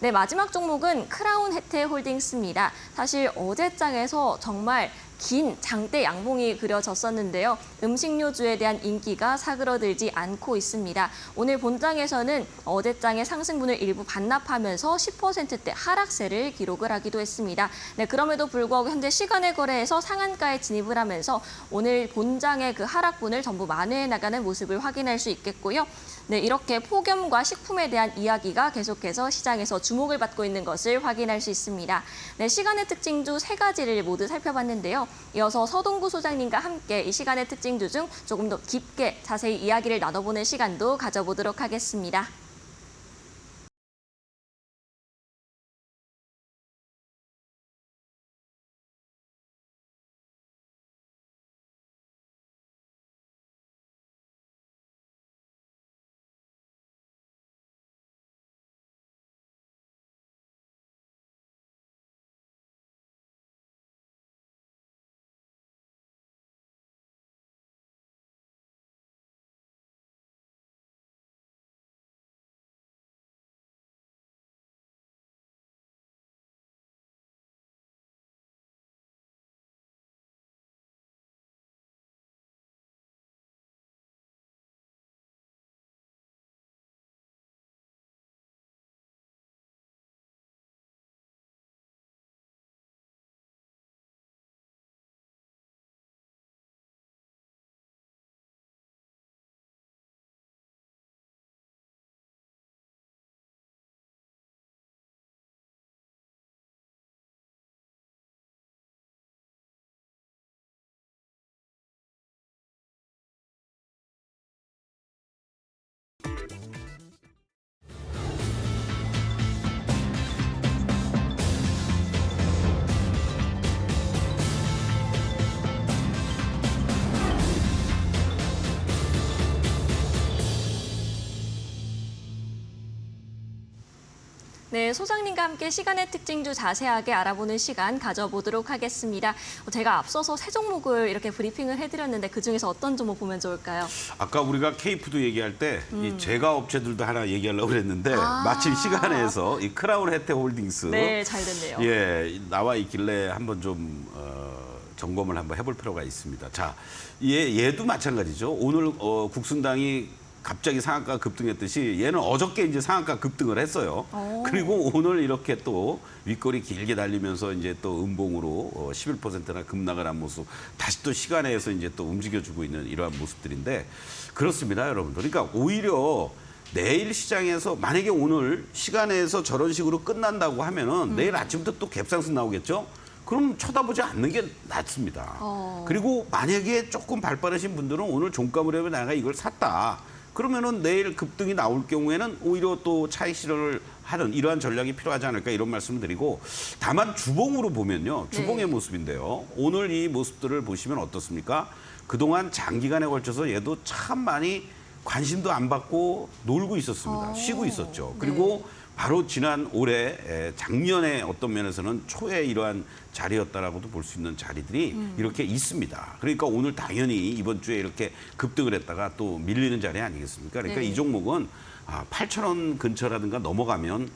네, 마지막 종목은 크라운 혜태홀딩스입니다. 사실 어제장에서 정말 긴 장대 양봉이 그려졌었는데요. 음식료주에 대한 인기가 사그러들지 않고 있습니다. 오늘 본장에서는 어제장의 상승분을 일부 반납하면서 10%대 하락세를 기록을 하기도 했습니다. 네, 그럼에도 불구하고 현재 시간의 거래에서 상한가에 진입을 하면서 오늘 본장의 그 하락분을 전부 만회해 나가는 모습을 확인할 수 있겠고요. 네, 이렇게 폭염과 식품에 대한 이야기가 계속해서 시장에서 주목을 받고 있는 것을 확인할 수 있습니다. 네, 시간의 특징주 세 가지를 모두 살펴봤는데요. 이어서 서동구 소장님과 함께 이 시간의 특징주 중 조금 더 깊게 자세히 이야기를 나눠보는 시간도 가져보도록 하겠습니다. 네, 소장님과 함께 시간의 특징주 자세하게 알아보는 시간 가져보도록 하겠습니다. 제가 앞서서 세 종목을 이렇게 브리핑을 해드렸는데 그중에서 어떤 종목 보면 좋을까요? 아까 우리가 K푸드 얘기할 때 이 제과 업체들도 하나 얘기하려고 그랬는데 마침 시간에서 이 크라운 혜태홀딩스 네, 잘 됐네요. 예, 나와 있길래 한번 좀 점검을 한번 해볼 필요가 있습니다. 자, 얘도 마찬가지죠. 오늘 국순당이 갑자기 상한가 급등했듯이 얘는 어저께 이제 상한가 급등을 했어요. 그리고 오늘 이렇게 또 윗꼬리 길게 달리면서 이제 또 음봉으로 11%나 급락을 한 모습, 다시 또 시간에서 이제 또 움직여주고 있는 이러한 모습들인데 그렇습니다, 여러분들. 그러니까 오히려 내일 시장에서 만약에 오늘 시간에서 저런 식으로 끝난다고 하면은 내일 아침부터 또 갭상승 나오겠죠? 그럼 쳐다보지 않는 게 낫습니다. 그리고 만약에 조금 발 빠르신 분들은 오늘 종가 무렵에 내가 이걸 샀다. 그러면은 내일 급등이 나올 경우에는 오히려 또 차익 실현을 하는 이러한 전략이 필요하지 않을까 이런 말씀을 드리고 다만 주봉으로 보면요. 주봉의 네. 모습인데요. 오늘 이 모습들을 보시면 어떻습니까? 그동안 장기간에 걸쳐서 얘도 참 많이 관심도 안 받고 놀고 있었습니다. 쉬고 있었죠. 그리고 바로 지난 올해 작년에 어떤 면에서는 초에 이러한 자리였다라고도 볼 수 있는 자리들이 이렇게 있습니다. 그러니까 오늘 당연히 이번 주에 이렇게 급등을 했다가 또 밀리는 자리 아니겠습니까? 그러니까 네. 이 종목은 8,000원 근처라든가 넘어가면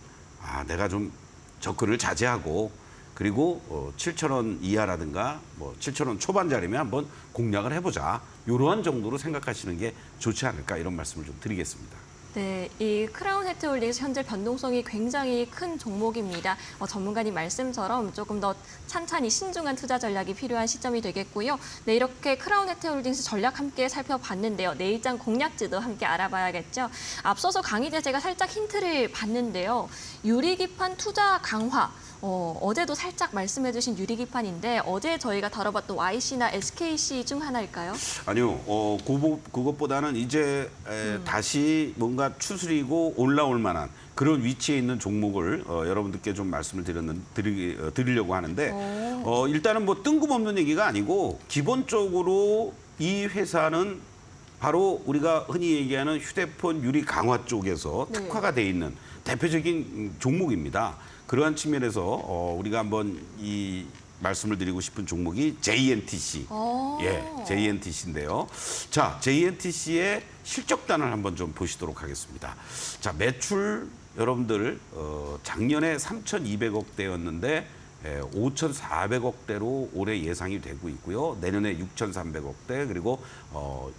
내가 좀 접근을 자제하고 그리고 7,000원 이하라든가 뭐 7,000원 초반 자리면 한번 공략을 해보자. 이러한 정도로 생각하시는 게 좋지 않을까 이런 말씀을 좀 드리겠습니다. 네, 이 크라운 혜태홀딩스 현재 변동성이 굉장히 큰 종목입니다. 전문가님 말씀처럼 조금 더 찬찬히 신중한 투자 전략이 필요한 시점이 되겠고요. 네, 이렇게 크라운 혜태홀딩스 전략 함께 살펴봤는데요. 내일장 공략지도 함께 알아봐야겠죠. 앞서서 강의 때 제가 살짝 힌트를 봤는데요. 유리기판 투자 강화. 어제도 살짝 말씀해주신 유리기판인데 어제 저희가 다뤄봤던 YC나 SKC 중 하나일까요? 아니요, 그것보다는 이제 다시 뭔가 뭔가 추스리고 올라올 만한 그런 위치에 있는 종목을 여러분들께 좀 말씀을 드리려고 하는데 일단은 뭐 뜬금없는 얘기가 아니고 기본적으로 이 회사는 바로 우리가 흔히 얘기하는 휴대폰 유리 강화 쪽에서 특화가 돼 있는 대표적인 종목입니다. 그러한 측면에서 우리가 한번 이 말씀을 드리고 싶은 종목이 JNTC. 예, JNTC인데요. 자, JNTC의 실적단을 한번 좀 보시도록 하겠습니다. 자, 매출 여러분들 작년에 3,200억대였는데 5,400억대로 올해 예상이 되고 있고요. 내년에 6,300억대 그리고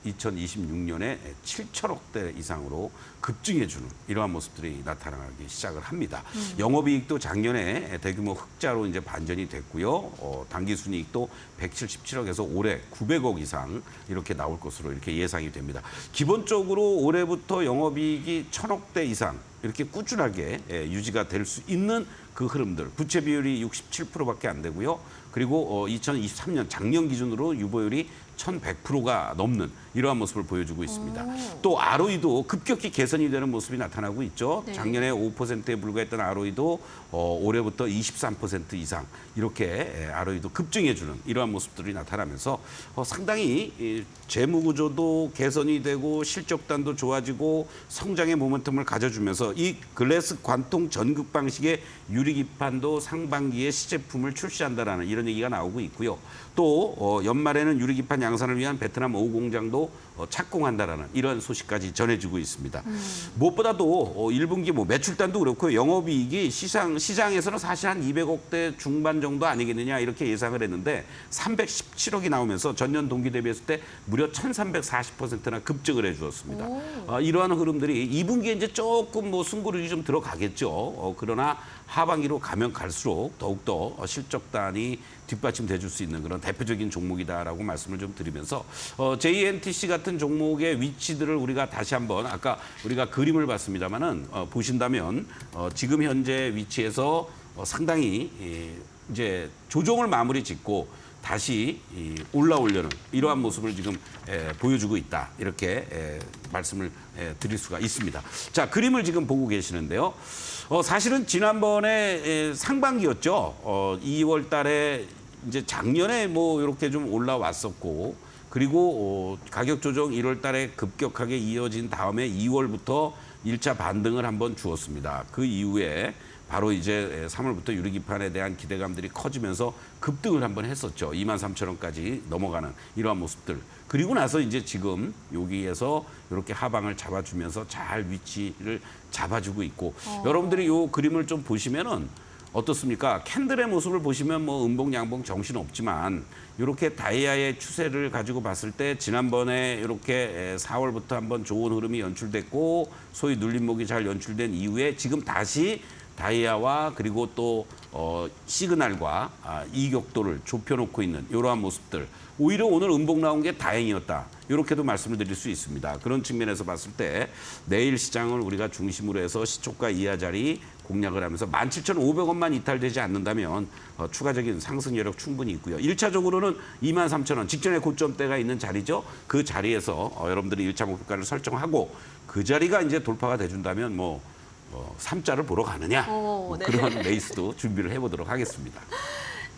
2026년에 7,000억대 이상으로 급증해주는 이러한 모습들이 나타나기 시작을 합니다. 영업이익도 작년에 대규모 흑자로 이제 반전이 됐고요. 당기순이익도 177억에서 올해 900억 이상 이렇게 나올 것으로 이렇게 예상이 됩니다. 기본적으로 올해부터 영업이익이 1,000억대 이상 이렇게 꾸준하게 유지가 될 수 있는 그 흐름들. 부채 비율이 67%밖에 안 되고요. 그리고 2023년 작년 기준으로 유보율이 1,100%가 넘는 이러한 모습을 보여주고 있습니다. 또 ROE도 급격히 개선이 되는 모습이 나타나고 있죠. 작년에 5%에 불과했던 ROE도 올해부터 23% 이상 이렇게 ROE도 급증해주는 이러한 모습들이 나타나면서 상당히 재무 구조도 개선이 되고 실적단도 좋아지고 성장의 모멘텀을 가져주면서 이 글래스 관통 전극 방식의 유리기판도 상반기에 시제품을 출시한다라는 이런 얘기가 나오고 있고요. 또 연말에는 유리기판 양산을 위한 베트남 5 공장도 착공한다라는 이런 소식까지 전해지고 있습니다. 무엇보다도 1분기 뭐 매출단도 그렇고 영업이익이 시장에서는 사실 한 200억대 중반 정도 아니겠느냐 이렇게 예상을 했는데 317억이 나오면서 전년 동기 대비했을 때 무려 1,340%나 급증을 해주었습니다. 이러한 흐름들이 2분기에 이제 조금 뭐 승부를 좀 들어가겠죠. 그러나 하반기로 가면 갈수록 더욱더 실적단이 뒷받침돼 줄 수 있는 그런 대표적인 종목이다라고 말씀을 좀 드리면서 JNTC 같은 종목의 위치들을 우리가 다시 한번 아까 우리가 그림을 봤습니다만은 보신다면 지금 현재 위치에서 상당히 이제 조정을 마무리 짓고 다시 올라오려는 이러한 모습을 지금 보여주고 있다. 이렇게 말씀을 드릴 수가 있습니다. 자, 그림을 지금 보고 계시는데요. 사실은 지난번에 상반기였죠. 2월 달에 이제 작년에 뭐 이렇게 좀 올라왔었고 그리고 가격 조정 1월 달에 급격하게 이어진 다음에 2월부터 1차 반등을 한번 주었습니다. 그 이후에 바로 이제 3월부터 유리기판에 대한 기대감들이 커지면서 급등을 한번 했었죠. 23,000원까지 넘어가는 이러한 모습들. 그리고 나서 이제 지금 여기에서 이렇게 하방을 잡아주면서 잘 위치를 잡아주고 있고 여러분들이 이 그림을 좀 보시면은 어떻습니까? 캔들의 모습을 보시면 뭐 음봉 양봉 정신 없지만 이렇게 다이아의 추세를 가지고 봤을 때 지난번에 이렇게 4월부터 한번 좋은 흐름이 연출됐고 소위 눌림목이 잘 연출된 이후에 지금 다시 다이아와 그리고 또 시그널과 이격도를 좁혀놓고 있는 이러한 모습들. 오히려 오늘 음봉 나온 게 다행이었다. 이렇게도 말씀을 드릴 수 있습니다. 그런 측면에서 봤을 때 내일 시장을 우리가 중심으로 해서 시초가 이하 자리 공략을 하면서 17,500원만 이탈되지 않는다면 추가적인 상승 여력 충분히 있고요. 1차적으로는 23,000원 직전에 고점대가 있는 자리죠. 그 자리에서 여러분들이 1차 목표가를 설정하고 그 자리가 이제 돌파가 돼준다면 뭐 3자를 보러 가느냐 네. 그런 레이스도 준비를 해보도록 하겠습니다.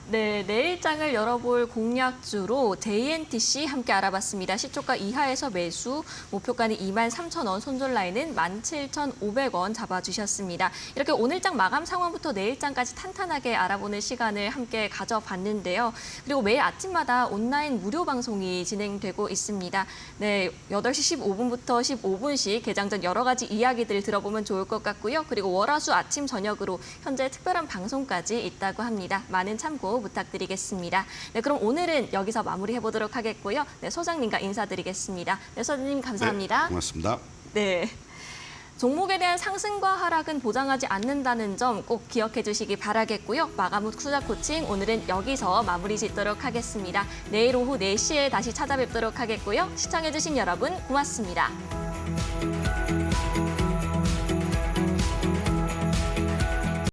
네, 내일장을 열어볼 공략주로 JNTC 함께 알아봤습니다. 시초가 이하에서 매수, 목표가는 23,000원, 손절 라인은 17,500원 잡아주셨습니다. 이렇게 오늘장 마감 상황부터 내일장까지 탄탄하게 알아보는 시간을 함께 가져봤는데요. 그리고 매일 아침마다 온라인 무료 방송이 진행되고 있습니다. 네, 8시 15분부터 15분씩 개장 전 여러 가지 이야기들 들어보면 좋을 것 같고요. 그리고 월화수 아침 저녁으로 현재 특별한 방송까지 있다고 합니다. 많은 참고 부탁드리겠습니다. 네, 그럼 오늘은 여기서 마무리해보도록 하겠고요. 네, 소장님과 인사드리겠습니다. 네, 소장님 감사합니다. 네, 고맙습니다. 네. 종목에 대한 상승과 하락은 보장하지 않는다는 점 꼭 기억해 주시기 바라겠고요. 마감 후 투자 코칭 오늘은 여기서 마무리 짓도록 하겠습니다. 내일 오후 4시에 다시 찾아뵙도록 하겠고요. 시청해 주신 여러분 고맙습니다.